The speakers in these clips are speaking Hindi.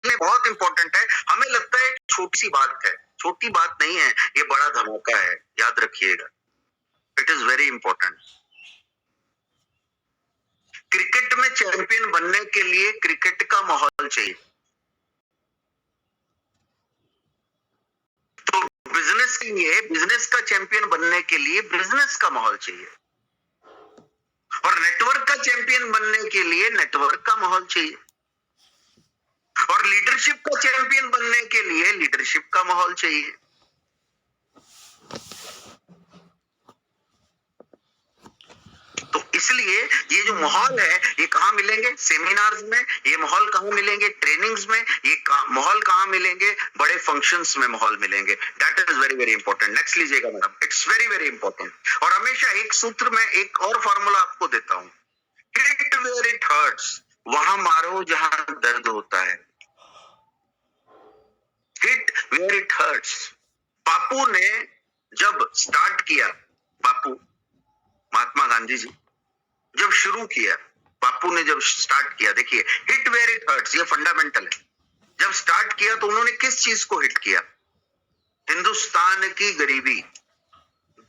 लिए बहुत इंपॉर्टेंट है। हमें लगता है छोटी सी बात है, छोटी बात नहीं है, ये बड़ा धमाका है, याद रखिएगा। It is very important. Cricket में चैंपियन बनने के लिए क्रिकेट का माहौल चाहिए, तो बिजनेस के लिए, बिजनेस का चैंपियन बनने के लिए बिजनेस का माहौल चाहिए, और नेटवर्क का चैंपियन बनने के लिए नेटवर्क का माहौल चाहिए, और लीडरशिप का चैंपियन बनने के लिए लीडरशिप का माहौल चाहिए। तो इसलिए ये जो माहौल है, ये कहाँ मिलेंगे? सेमिनार्स में। ये माहौल कहाँ मिलेंगे? ट्रेनिंग्स में। ये माहौल कहाँ मिलेंगे? बड़े फंक्शंस में माहौल मिलेंगे। That is very very important. Next लीजिएगा madam, it's very very important. और हमेशा एक सूत्र में एक और फॉर्मूला आपको देता हूं, हिट वेयर इट हर्ट्स, वहां मारो जहां दर्द होता है। Hit where it hurts. Bapu ने जब स्टार्ट किया, बापू महात्मा गांधी जी जब शुरू किया, बापू ने जब स्टार्ट किया, देखिए हिट वेयर इट हर्ट्स, ये फंडामेंटल है। जब स्टार्ट किया तो उन्होंने किस चीज को हिट किया? हिंदुस्तान की गरीबी।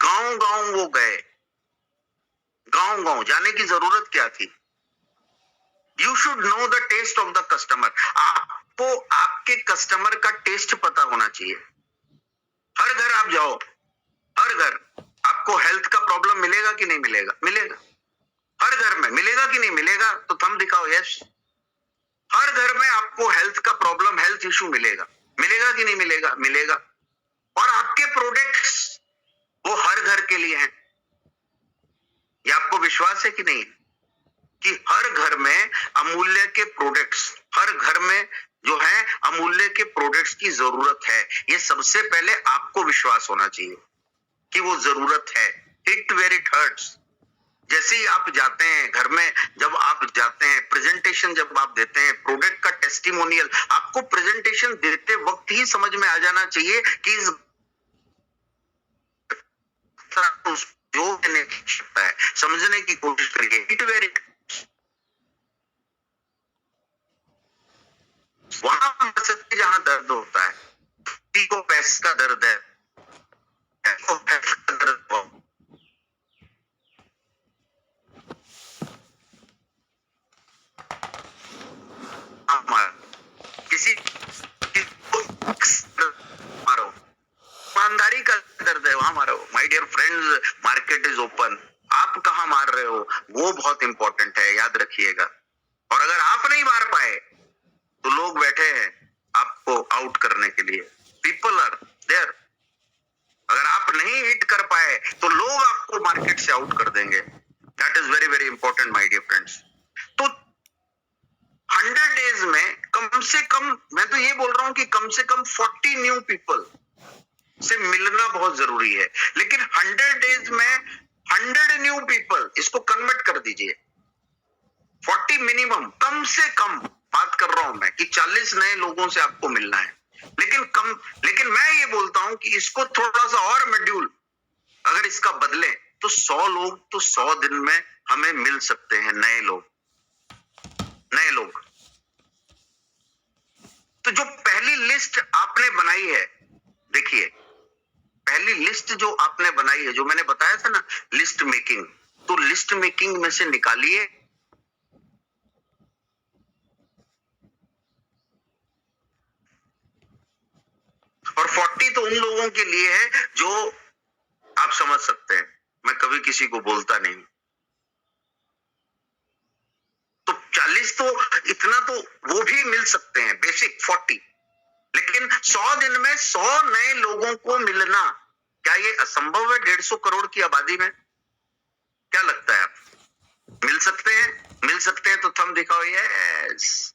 गांव गांव वो गए, गांव गांव जाने की जरूरत क्या थी? You should know the taste of the customer. आपको आपके कस्टमर का टेस्ट पता होना चाहिए। हर घर आप जाओ, हर घर आपको हेल्थ का प्रॉब्लम मिलेगा कि नहीं मिलेगा? मिलेगा। हर घर में मिलेगा कि नहीं मिलेगा? तो थंब दिखाओ यस। हर घर में आपको हेल्थ का प्रॉब्लम, हेल्थ इश्यू मिलेगा। मिलेगा कि नहीं मिलेगा? मिलेगा। और आपके प्रोडक्ट्स वो हर घर के लिए हैं। ये आपको विश्वास है कि नहीं कि हर घर में अमूल्य के प्रोडक्ट्स, हर घर में जो है अमूल्य के प्रोडक्ट्स की जरूरत है। ये सबसे पहले आपको विश्वास होना चाहिए कि वो जरूरत है। Hit where it hurts. जैसे ही आप जाते हैं घर में, जब आप जाते हैं प्रेजेंटेशन, जब आप देते हैं प्रोडक्ट का टेस्टिमोनियल, आपको प्रेजेंटेशन देते वक्त ही समझ में आ जाना चाहिए कि इस जो मैंने है समझने की कोशिश करिए। हिट वेयर इट, वहां सकते जहां दर्द होता है। किसी को पैसे का दर्द है, किसी को पैसे का दर्द हो, किसी मारो, ईमानदारी का दर्द है वहां मारो। My dear friends, market is open. आप कहां मार रहे हो वो बहुत इंपॉर्टेंट है, याद रखिएगा। और अगर आप नहीं मार पाए तो लोग बैठे हैं आपको आउट करने के लिए। People are there. अगर आप नहीं हिट कर पाए तो लोग आपको मार्केट से आउट कर देंगे। That is very very important my dear friends. तो 100 डेज में कम से कम, मैं तो ये बोल रहा हूं कि कम से कम 40 न्यू पीपल से मिलना बहुत जरूरी है। लेकिन 100 डेज में 100 न्यू पीपल, इसको कन्वर्ट कर दीजिए। 40 मिनिमम, कम से कम बात कर रहा हूं मैं कि 40 नए लोगों से आपको मिलना है। लेकिन मैं ये बोलता हूं कि इसको थोड़ा सा और मॉड्यूल अगर इसका बदलें तो 100 लोग तो 100 दिन में हमें मिल सकते हैं, नए लोग, नए लोग। तो जो पहली लिस्ट आपने बनाई है, देखिए पहली लिस्ट जो आपने बनाई है, जो मैंने बताया था ना लिस्ट मेकिंग, तो लिस्ट मेकिंग में से निकालिए और 40 तो उन लोगों के लिए है जो आप समझ सकते हैं, मैं कभी किसी को बोलता नहीं। तो 40 तो, इतना तो वो भी मिल सकते हैं, बेसिक 40। लेकिन 100 दिन में 100 नए लोगों को मिलना, क्या ये असंभव है? 150 करोड़ की आबादी में क्या लगता है? आप मिल सकते हैं? मिल सकते हैं तो थंब दिखाओ यस।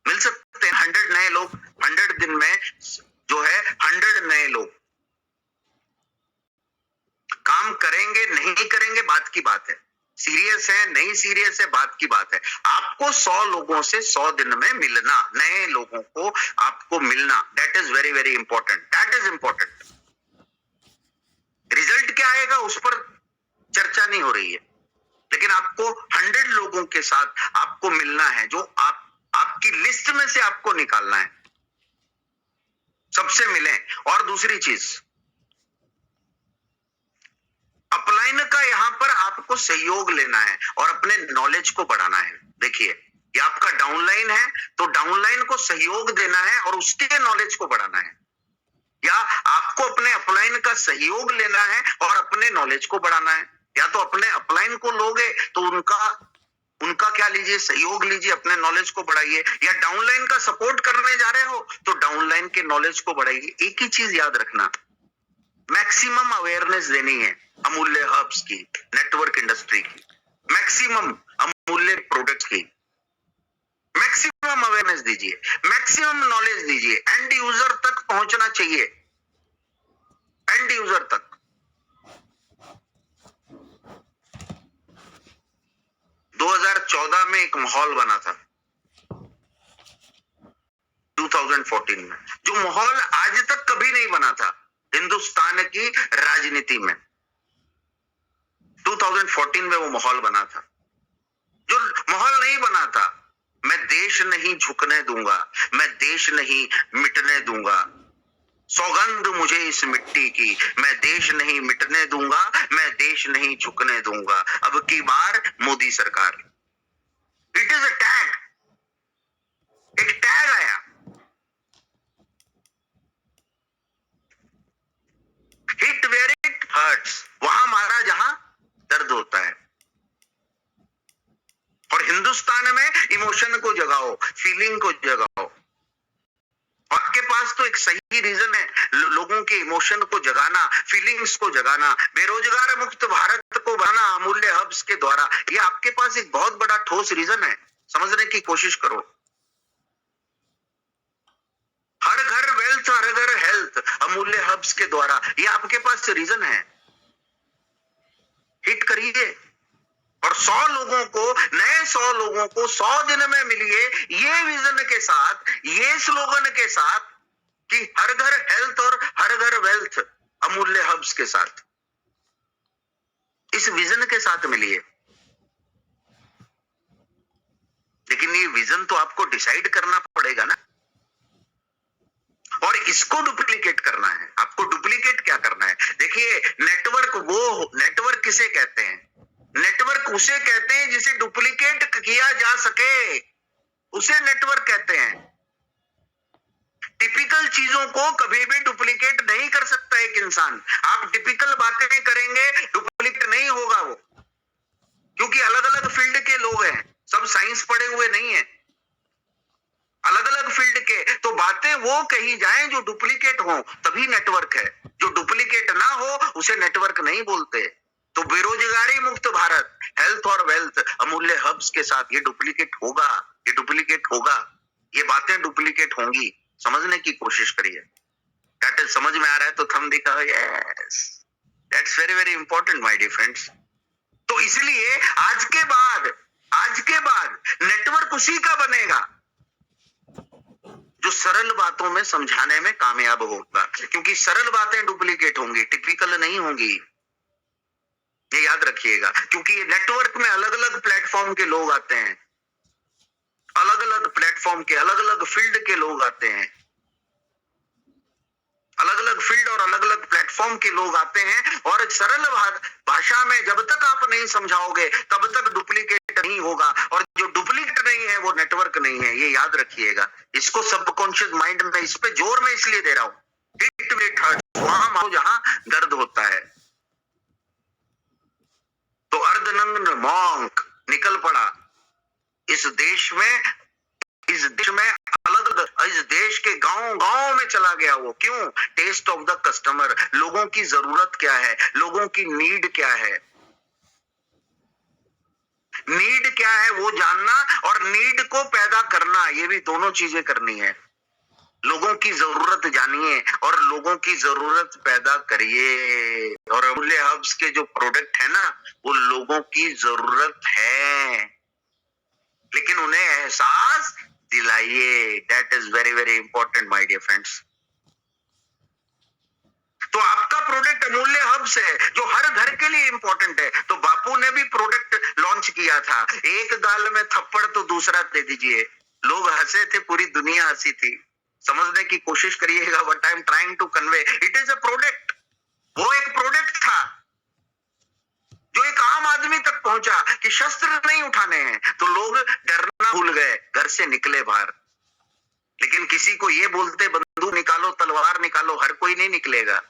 मिल सकते हैं 100 नए लोग 100 दिन में, जो है 100 नए लोग। काम करेंगे नहीं करेंगे बात की बात है, सीरियस है नहीं सीरियस है बात की बात है। आपको 100 लोगों से 100 दिन में मिलना, नए लोगों को आपको मिलना, that is very very important. That is important. Result क्या आएगा उस पर चर्चा नहीं हो रही है, लेकिन आपको 100 लोगों के साथ आपको मिलना है जो आपकी लिस्ट में से आपको निकालना है, सबसे मिलें। और दूसरी चीज, अपलाइन का यहां पर आपको सहयोग लेना है और अपने नॉलेज को बढ़ाना है। देखिए, ये आपका डाउनलाइन है, तो डाउनलाइन को सहयोग देना है और उसके नॉलेज को बढ़ाना है, या आपको अपने अपलाइन का सहयोग लेना है और अपने नॉलेज को बढ़ाना है। या तो अपने अपलाइन को लोगे तो उनका क्या लीजिए, सहयोग लीजिए, अपने नॉलेज को बढ़ाइए, या डाउनलाइन का सपोर्ट करने जा रहे हो तो डाउनलाइन के नॉलेज को बढ़ाइए। एक ही चीज याद रखना, मैक्सिमम अवेयरनेस देनी है अमूल्य हब्स की, नेटवर्क इंडस्ट्री की, मैक्सिमम अमूल्य प्रोडक्ट की, मैक्सिमम अवेयरनेस दीजिए, मैक्सिमम नॉलेज दीजिए, एंड यूजर तक पहुंचना चाहिए, एंड यूजर तक। 2014 में एक माहौल बना था, 2014 में, जो माहौल आज तक कभी नहीं बना था हिंदुस्तान की राजनीति में। 2014 में वो माहौल बना था, जो माहौल नहीं बना था, मैं देश नहीं झुकने दूंगा, मैं देश नहीं मिटने दूंगा, सौगंध मुझे इस मिट्टी की, मैं देश नहीं मिटने दूंगा, मैं देश नहीं झुकने दूंगा, अब की बार मोदी सरकार। इट इज अ टैग, एक टैग आया, हिट वेयर इट हर्ट्स, वहां मारा जहां दर्द होता है। और हिंदुस्तान में इमोशन को जगाओ, फीलिंग को जगाओ। आपके पास तो एक सही रीजन है लोगों के इमोशन को जगाना, फीलिंग्स को जगाना, बेरोजगार मुक्त भारत को बनाना अमूल्य हब्स के द्वारा। ये आपके पास एक बहुत बड़ा ठोस रीजन है, समझने की कोशिश करो। हर घर वेल्थ, हर घर हेल्थ, अमूल्य हब्स के द्वारा, ये आपके पास रीजन है। हिट करिए और 100 लोगों को, नए 100 लोगों को 100 दिन में मिलिए ये विजन के साथ, ये स्लोगन के साथ कि हर घर हेल्थ और हर घर वेल्थ अमूल्य हब्स के साथ, इस विजन के साथ मिलिए। लेकिन ये विजन तो आपको डिसाइड करना पड़ेगा ना, और इसको डुप्लीकेट करना है। आपको डुप्लीकेट क्या करना है? देखिए, नेटवर्क किसे कहते हैं? नेटवर्क उसे कहते हैं जिसे डुप्लीकेट किया जा सके, उसे नेटवर्क कहते हैं। टिपिकल चीजों को कभी भी डुप्लीकेट नहीं कर सकता एक इंसान। आप टिपिकल बातें करेंगे, डुप्लीकेट नहीं होगा वो, क्योंकि अलग अलग फील्ड के लोग हैं, सब साइंस पढ़े हुए नहीं है, अलग अलग फील्ड के। तो बातें वो कही जाएं जो डुप्लीकेट हो, तभी नेटवर्क है। जो डुप्लीकेट ना हो उसे नेटवर्क नहीं बोलते। तो बेरोजगारी मुक्त भारत, हेल्थ और वेल्थ अमूल्य हब्स के साथ ये डुप्लीकेट होगा, ये डुप्लीकेट होगा, ये बातें डुप्लीकेट होंगी। समझने की कोशिश करिए। दैट इज, समझ में आ रहा है तो थंब दिखा, yes, that's very very important my dear friends. तो इसलिए आज के बाद नेटवर्क उसी का बनेगा जो सरल बातों में समझाने में कामयाब होगा, क्योंकि सरल बातें डुप्लीकेट होंगी, टिपिकल नहीं होंगी। ये याद रखिएगा, क्योंकि नेटवर्क में अलग अलग प्लेटफॉर्म के लोग आते हैं, अलग अलग प्लेटफॉर्म के, अलग अलग फील्ड के लोग आते हैं, अलग अलग फील्ड और अलग अलग प्लेटफॉर्म के लोग आते हैं। और सरल भाषा में जब तक आप नहीं समझाओगे तब तक डुप्लीकेट नहीं होगा, और जो डुप्लीकेट नहीं है वो नेटवर्क नहीं है। ये याद रखिएगा। इसको सबकॉन्शियस माइंड में, इस पे जोर में इसलिए दे रहा हूं, हिट वेयर इट हर्ट्स, वहां जहां दर्द होता है। तो अर्धनग्न मॉन्क निकल पड़ा इस देश में इस देश के गांव में चला गया वो। क्यों? टेस्ट ऑफ द कस्टमर, लोगों की जरूरत क्या है, लोगों की नीड क्या है, नीड क्या है वो जानना, और नीड को पैदा करना, ये भी दोनों चीजें करनी है। लोगों की जरूरत जानिए और लोगों की जरूरत पैदा करिए। और अमूल्य हब्स के जो प्रोडक्ट है ना, वो लोगों की जरूरत है, लेकिन उन्हें एहसास दिलाइए। That is very very important my dear friends. तो आपका प्रोडक्ट अमूल्य हब्स है, जो हर घर के लिए इंपॉर्टेंट है। तो बापू ने भी प्रोडक्ट लॉन्च किया था, एक गाल में थप्पड़ तो दूसरा दे दीजिए। लोग हंसे थे, पूरी दुनिया हंसी थी। समझने की कोशिश करिएगा what I am trying to convey. It is a product. वो एक प्रोडक्ट था जो एक आम आदमी तक पहुंचा कि शस्त्र नहीं उठाने हैं, तो लोग डरना भूल गए, घर से निकले बाहर। लेकिन किसी को ये बोलते बंदूक निकालो, तलवार निकालो, हर कोई नहीं निकलेगा।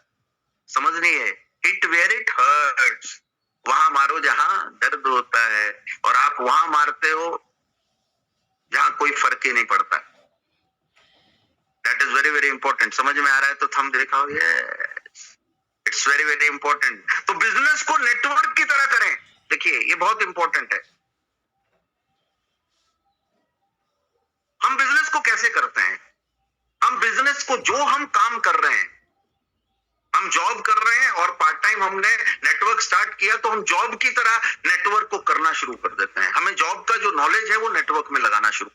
समझ नहीं है? Hit where it hurts. वहां मारो जहां दर्द होता है, और आप वहां मारते हो जहां कोई फर्क ही नहीं पड़ता। That is very very important. समझ में आ रहा है तो थंब देखा हो, इट्स वेरी वेरी इंपॉर्टेंट। तो बिजनेस को नेटवर्क की तरह करें। देखिए ये बहुत इंपॉर्टेंट है। हम बिजनेस को कैसे करते हैं? हम बिजनेस को, जो हम काम कर रहे हैं, हम जॉब कर रहे हैं और पार्ट टाइम हमने नेटवर्क स्टार्ट किया, तो हम जॉब की तरह नेटवर्क को करना शुरू कर देते हैं। हमें जॉब का जो नॉलेज है वो नेटवर्क में लगाना शुरू